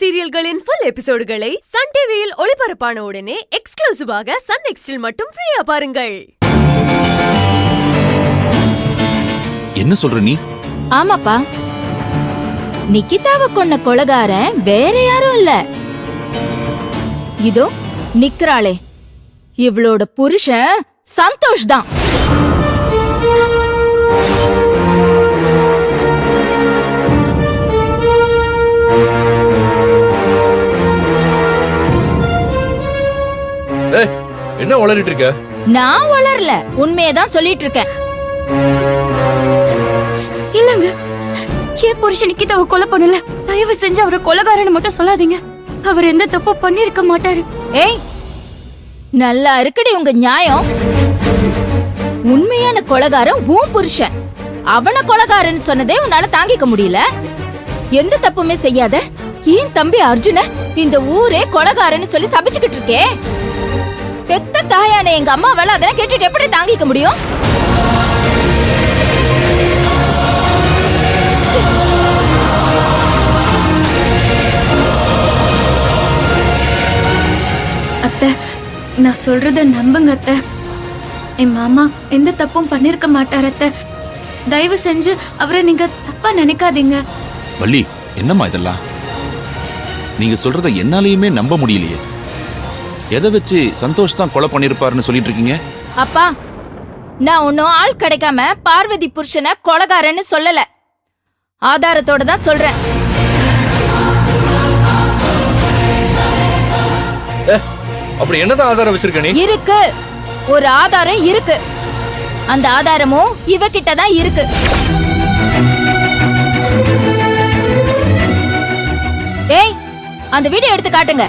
சீரியல்களின் full எபிசோடுகளை Sun டிவியில் ஒளிபரப்பான உடனே எக்ஸ்க்ளூசிவாக சன் நெக்ஸ்டில் மட்டும் ஃப்ரீயா பாருங்கள். என்ன சொல்ற நீ? ஆமாப்பா, நிக்கிதாவை கொன்ன கொலைகாரன் வேற யாரும் இல்ல, இதோ நிக்கிறாளே இவளோட புருஷன் சந்தோஷ் தான். என்ன வளரிட்டு இருக்க? நான் வளரல, உண்மையதான் சொல்லிட்டு இருக்கேன். இல்லங்க, என் புருஷன் நிக்கிதாவை கொலை பண்ணல. தயவு செஞ்சு அவரை கொலைகாரன்னு மட்டும் சொல்லாதீங்க. அவர் எந்த தப்பு பண்ணிருக்க மாட்டாரு. ஏய், நல்லா இருக்குடி உங்க நியாயம். உண்மையான கொலைகாரன் உன் புருஷன். அவன கொலைகாரன்னு சொன்னதே உன்னால தாங்கிக்க முடியல. எந்த தப்புமே செய்யாத ஏன் தம்பி அர்ஜுன இந்த ஊரே கொலைகாரன்னு சொல்லி சபிச்சுக்கிட்டு இருக்கே. பெத்த தாயான எங்க அம்மாவால அதெல்லாம் கேட்டுட்டு எப்படி தாங்கிக்க முடியும்? அத்தை, நான் சொல்றத நம்புங்க அத்தை. என் மாமா எந்த தப்பும் பண்ணிருக்க மாட்டார் அத்தை. தயவு செஞ்சு அவரை நீங்க தப்பா நினைக்காதீங்க. வள்ளி, என்னம்மா இதெல்லாம்? நீங்க சொல்றத என்னாலையுமே நம்ப முடியலையே. எதை வச்சு சந்தோஷ் தான் கொலை பண்ணிருப்பாருன்னு சொல்லிட்டு இருக்கீங்க? அப்பா, நான் ஒன்னும் ஆள் கிடைக்காம பார்வதி புருஷனை கொலைகாரன்னு சொல்லல, ஆதாரத்தோட தான் சொல்றேன். அப்படி என்னதான் ஆதாரம் வச்சிருக்க நீ? இருக்கு, ஒரு ஆதாரம் இருக்கு. அந்த ஆதாரமும் இவகிட்ட தான் இருக்கு. ஏய், அந்த வீடியோ எடுத்து காட்டுங்க.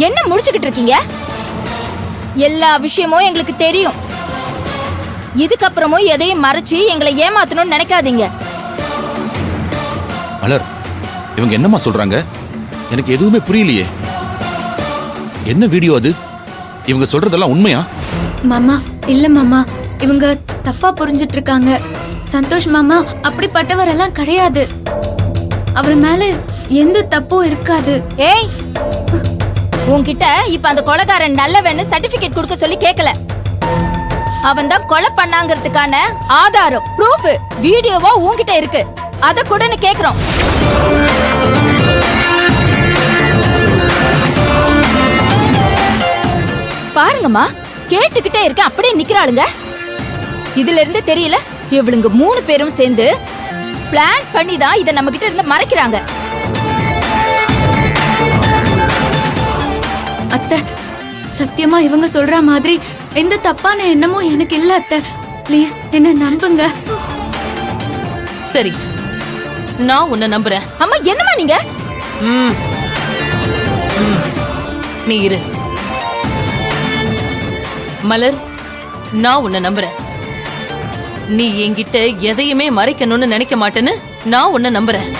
என்ன முடிச்சுக்கிட்டு இருக்கீங்க? எல்லா விஷயமும் எங்களுக்கு தெரியும். இதுக்கப்புறமும் எதையும் மறைச்சு எங்களை ஏமாத்தணும்னு நினைக்காதீங்க. மலர், இவங்க என்னம்மா சொல்றாங்க? எனக்கு எதுவுமே புரியலையே. என்ன வீடியோ அது? இவங்க சொல்றதெல்லாம் உண்மையா? மாமா, இல்ல மாமா, இவங்க தப்பா புரிஞ்சிட்டு இருக்காங்க. சந்தோஷ் மாமா அப்படிப்பட்டவரெல்லாம் கிடையாது. அவர் மேல எந்த தப்பும் இருக்காது. ஏய், உன்கிட்ட இப்ப அந்த கொலைகாரன் நல்லவன்னு சர்டிபிகேட் கொடுக்க சொல்லி கேட்கல. அவன் தான் கொலை பண்ணாங்கிறதுக்கான ஆதாரம், ப்ரூஃப் வீடியோவா உன்கிட்ட இருக்கு. அத கூடன்னு கேக்குறோம். பாருங்கம்மா, கேட்டுக்கிட்டே இருக்க அப்படியே நிக்கிறாளுங்க. இதுல இருந்து தெரியல, இவளுங்க 3 பேரும் சேர்ந்து பிளான் பண்ணி தான் இத நம்ம கிட்ட இருந்து மறைக்கிறாங்க. அத்தை, சத்தியமா இவங்க சொல்ற மாதிரி எந்த தப்பான எண்ணமும் எனக்கு இல்ல அத்தை. ப்ளீஸ் என்ன நம்புங்க. சரி, நான் உன்னை நம்புறேன். அம்மா, என்னம்மா நீங்க? நீ இரு. மலர், நான் உன்னை நம்புறேன். நீ என்கிட்ட எதையுமே மறைக்கணும்னு நினைக்க மாட்டேன்னு நான் உன்னை நம்புறேன்.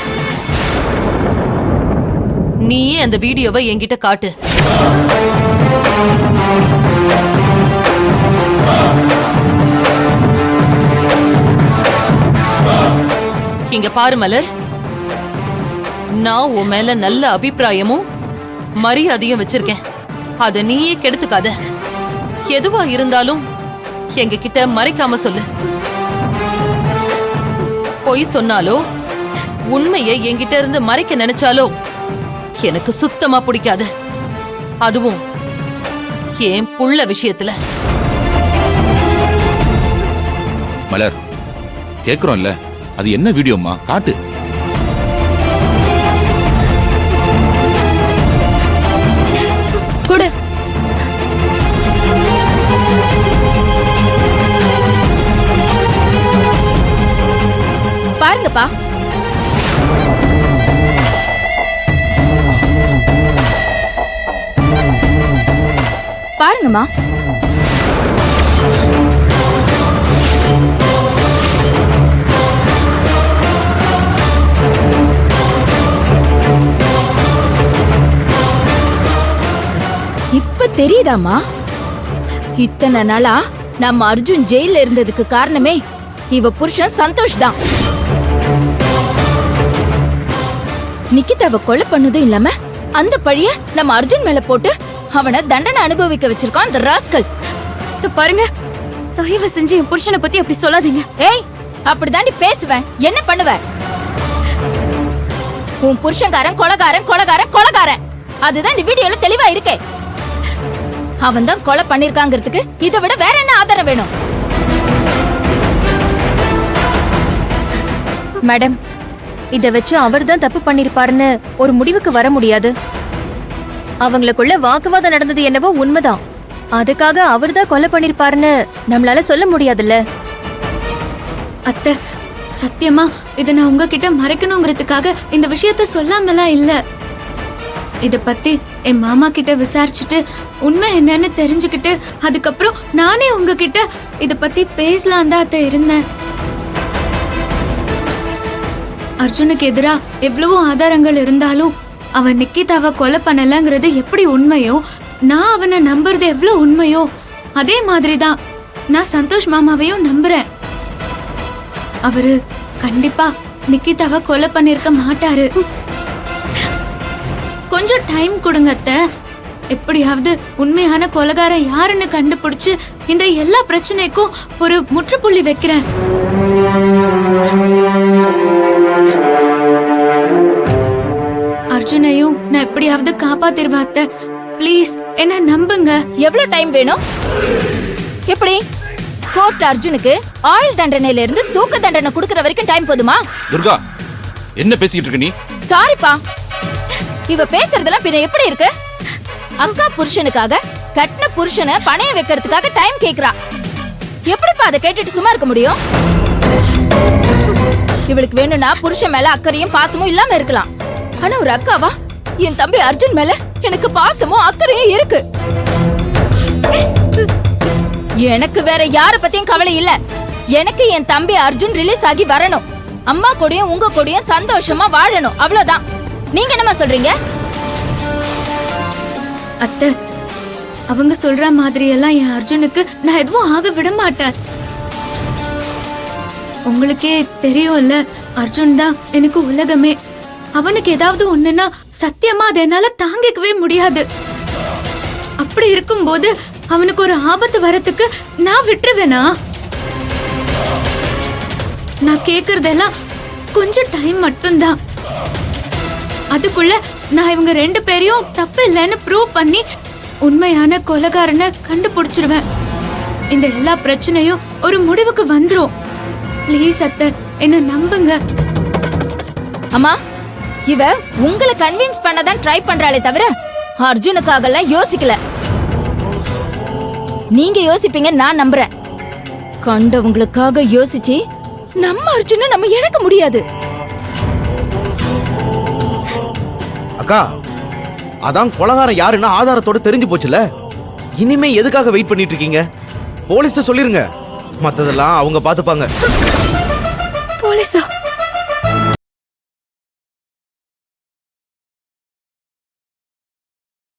நீயே அந்த வீடியோவை என்கிட்ட காட்டு. இங்க பாரு மலர், நான் உன் மேல நல்ல அபிப்பிராயமும் மரியாதையும் வச்சிருக்கேன். அத நீயே கெடுத்துக்காத. எதுவா இருந்தாலும் எங்க கிட்ட மறைக்காம சொல்லு. பொய் சொன்னாலோ உண்மையை என்கிட்ட இருந்து மறைக்க நினைச்சாலோ எனக்கு சுத்தமா பிடிக்காது. அதுவும் என் புள்ள விஷயத்துல. மலர், கேக்குறோம்ல, அது என்ன வீடியோமா? காட்டு. குடு. பாருங்கப்பா. பாருங்கம்மா. இப்ப தெரியுதாமா? இத்தனை நாளா நம்ம அர்ஜுன் ஜெயில இருந்ததுக்கு காரணமே இவ புருஷன் சந்தோஷ் தான். நிக்கிதாவை கொலை பண்ணதும் இல்லாம அந்த பழிய நம்ம அர்ஜுன் மேல போட்டு அவனை தண்டனை அனுபவிக்க வச்சிருக்கான் அந்த ராஸ்கல். பாருங்க, தயவு செஞ்சு என் புருஷனை பத்தி அப்படி சொல்லாதீங்க. ஏய், அப்படிதாண்டி பேசுவேன். என்ன பண்ணுவ? உன் புருஷன்காரன் கொலைகாரன் கொலைகாரன் கொலைகாரன். அதுதான் இந்த வீடியோல தெளிவா இருக்கே. அவன் தான் கொலை பண்ணிருக்காங்கிறதுக்கு இதை விட வேற என்ன ஆதாரம் வேணும்? மேடம், இத வச்சு அவர் தான் தப்பு பண்ணிருப்பாருன்னு ஒரு முடிவுக்கு வர முடியாது. அவங்களுக்குள்ள வாக்குவாதம் நடந்தது என்னவோ உண்மைதான். அதுக்காக அவர் தான் கொலை பண்ணிருப்பாருன்னு நம்மளால சொல்ல முடியாதுல்ல. அத்தை, சத்தியமா இத நான் உங்ககிட்ட மறைக்கணுங்கிறதுக்காக இந்த விஷயத்த சொல்லாமலாம் இல்ல. இத பத்தி என் மாமா கிட்ட விசாரிச்சுட்டு உண்மை என்னன்னு தெரிஞ்சுக்கிட்டு அதுக்கப்புறம் நானே உங்ககிட்ட இத பத்தி பேசலாம் தான் அத்தை இருந்தேன். அர்ஜுனுக்கு எதிரா எவ்வளவோ ஆதாரங்கள் இருந்தாலும் அவன் நிக்கிதாவை கொலை பண்ணலங்கிறது எப்படி உண்மையோ, நான் அவனை நம்புறது எவ்வளவு உண்மையோ அதே மாதிரிதான் நான் சந்தோஷ் மாமாவையும் நம்புறேன். அவரு கண்டிப்பா நிக்கிதாவை கொலை பண்ணிருக்க மாட்டாரு. கொஞ்சம் டைம் கொடுங்க அத்தை. எப்படியாவது உண்மையான கொலைகாரன் யாருன்னு கண்டுபிடிச்சு இந்த எல்லா பிரச்சனைக்கும் ஒரு முற்றுப்புள்ளி வைக்கிறேன். அர்ஜுனையும் நான் எப்படியாவது காப்பாத்திருவேன் அத்தை. ப்ளீஸ் என்ன நம்புங்க. எவ்வளவு டைம் வேணும்? எப்படி? கோர்ட் அர்ஜுனுக்கு ஆயுள் தண்டனையில இருந்து தூக்கு தண்டனை கொடுக்கற வரைக்கும் டைம் போதுமா? துர்கா, என்ன பேசிக்கிட்டு இருக்க நீ? சாரிப்பா, இவ பேசுறதெல்லாம் பின்ன எப்படி இருக்கு? அக்கா புருஷனுக்காக கட்டின புருஷனை பணைய வைக்கிறதுக்காக டைம் கேக்குறா. எப்படிப்பா அதை கேட்டுட்டு சும்மா இருக்க முடியும்? இவளுக்கு வேணும்னா புருஷன் மேல அக்கறையும் பாசமும் இல்லாம இருக்கலாம். ஆனா ஒரு அக்காவா? என் தம்பி அர்ஜுன் மேல எனக்கு பாசமும் அக்கறையும் இருக்கு. எனக்கு வேற யார பத்தியும் கவலை இல்ல. எனக்கு என் தம்பி அர்ஜுன் ரிலீஸ் ஆகி வரணும். அம்மா கூடயும் உங்க கூடயும் சந்தோஷமா வாழணும். அவ்வளவுதான். நீங்க என்னமா சொல்றீங்க? அத்தை, அவங்க சொல்ற மாதிரி எல்லாம் என் அர்ஜுனுக்கு நான் எதுவும் ஆக விட மாட்டேன். உங்களுக்கே தெரியும்ல, அர்ஜுன் தான் எனக்கு உலகமே. அவனுக்கு ஏதாவது ஒண்ணுன்னா சத்தியமா அதை என்னால தாங்கிக்கவே முடியாது. அப்படி இருக்கும்போது அவனுக்கு ஒரு ஆபத்து வரத்துக்கு நான் விட்டுருவேனா? நான் கேக்குறதெல்லாம் கொஞ்சம் டைம் மட்டும்தான். அதுக்குள்ள நான் இவங்க ரெண்டு பேரையும் தப்பு இல்லைன்னு ப்ரூவ் பண்ணி உண்மையான கொலைகாரனை கண்டுபிடிச்சிருவேன். இந்த எல்லா பிரச்சனையும் ஒரு முடிவுக்கு வந்துரும். ப்ளீஸ் அத்தை, என்ன நம்புங்க. அம்மா, இவ உங்களை கன்வின்ஸ் பண்ணதான் ட்ரை பண்றாளே தவிர அர்ஜுனுக்காகலாம் யோசிக்கல. நீங்க யோசிப்பீங்க நான் நம்புறேன். கண்டவங்களுக்காக யோசிச்சு நம்ம அர்ஜுனை நம்ம இழக்க முடியாது. அக்கா, அதான் கொலைகாரன் யாருன்னா ஆதாரத்தோட தெரிஞ்சு போச்சுல. இனிமே எதுக்காக வெயிட் பண்ணிட்டு இருக்கீங்க? போலீஸ்ட்ட சொல்லிருங்க. மத்ததெல்லாம் அவங்க பாத்துப்பாங்க. போலீஸா?